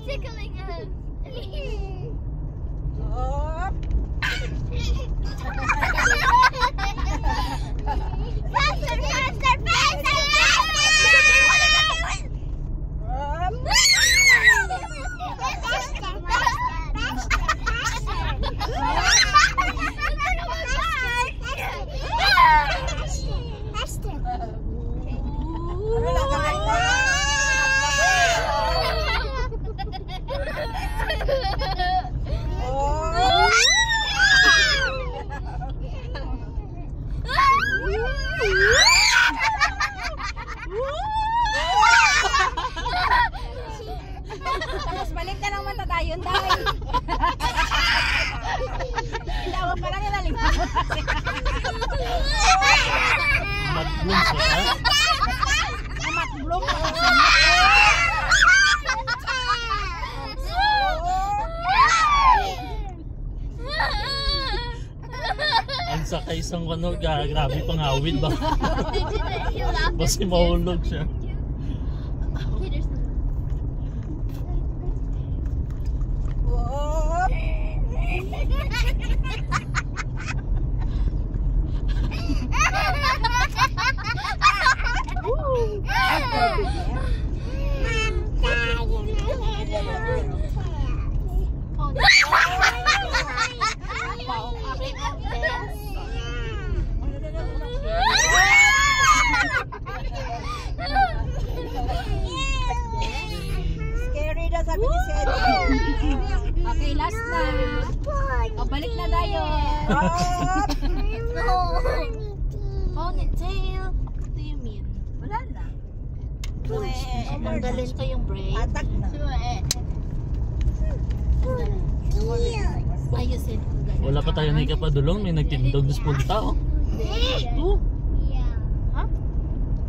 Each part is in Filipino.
Tickling us. Faster, faster, faster, Tapos balik na lang matatayon dahil. Tawag pa lang yung naligaw. Mag-bloom siya. Mag-bloom pa kasi. Ang sakay isang ano, grabe pang hawid ba? Basta mahulog siya. Scary na sabi ni Seth. Okay, last na. O, balik na tayo. Ponytail. What do you mean? Wala na. Tanggalin ko yung braid. Atak na. Ayusin ko ganun. Wala pa tayo ni Kapadulong, may nagtindog sa punta oh. Oh.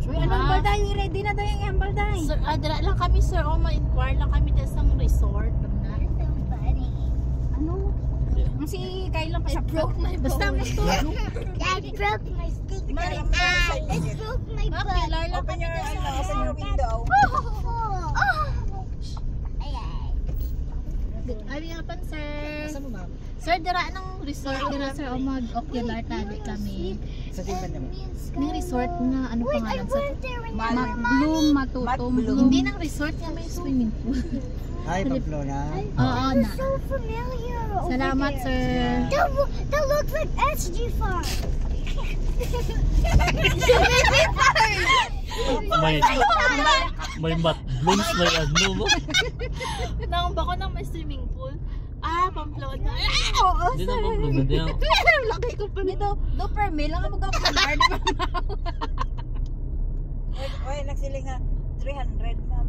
Uy, anong balday? Ready na tayo yung balday. Sir, dala lang kami, sir. O, ma-inquire lang kami dyan sa resort. Ano? Ang si Kyle lang pa sa broke my boat. Basta gusto. I broke my stick. My I broke my butt. Pilar lang Open kami your, dyan sa open your window. Ay, nga pa, sir. Saan mo ba? Sir, dira ng resort. Dira, sir. O, mag-ocular tali kami. Sa timban naman. May resort na, ano pangalan sa... Mag-bloom, matutong bloom. Hindi ng resort nga, may swimming pool. Hi, Pamplona. Oo, na. So familiar. Salamat, sir. That looks like SG Farm. May mat blooms, may ano mo. Nakumba ko ng may swimming pool. Ah, Pamplona. Oo, Hindi na mag-bloom, hindi na. Laki ko pa nito. do per meal lang ang mag-ocular. Oy, nagsiling nga 300, ma'am.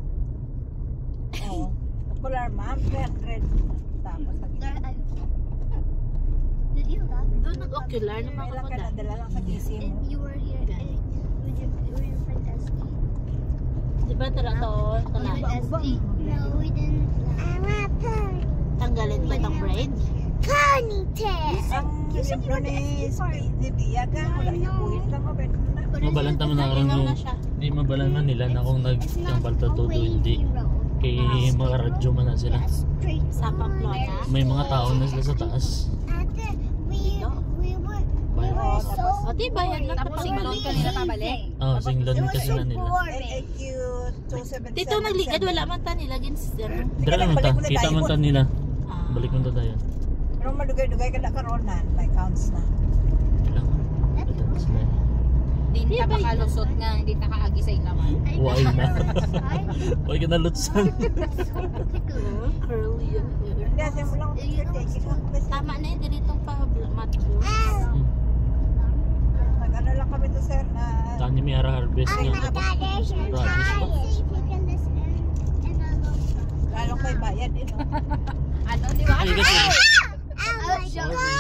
Oo. Ocular, ma'am, 300. Tapos Did you laugh? Doon nag-ocular naman may lang ako ka dahil. nadala lang sa GC mo. And you were here with your friend SD. Diba tara to? With SD? No, we didn't. I want Tanggalin ko itong braid. ponytail. Ang libro ni Biaga, wala niya buhin lang ako. Mabalanta mo na karoon yung, hindi mabalanta nila na kung nag-tambal todo hindi. Kay mga radyo man na sila. Sa Pamplona. May mga tao na sila sa taas. We were so O diba yan lang Tapos singlon ka nila pabalik. Oh, singlon kasi na nila. NAQ 277. Dito nagligad, wala man ta nilagin sa ano. Dira naman ta, kita man ta nila. Balik mo ta tayo. Pero madugay-dugay ka na karoon na. May counts na. Lang. Ito na sila. din Di ta ba makalusot nga, hindi ta kaagi sa ilaman. Why na? Why ka nalutsan? Curly yung hair. Tama na yun, ganitong pa-matlo. Nag-ano lang kami to sir na Tanya may harvest nga. Radish ba? lalong may bayad din. Ano, di ba? Ay, kasi. I was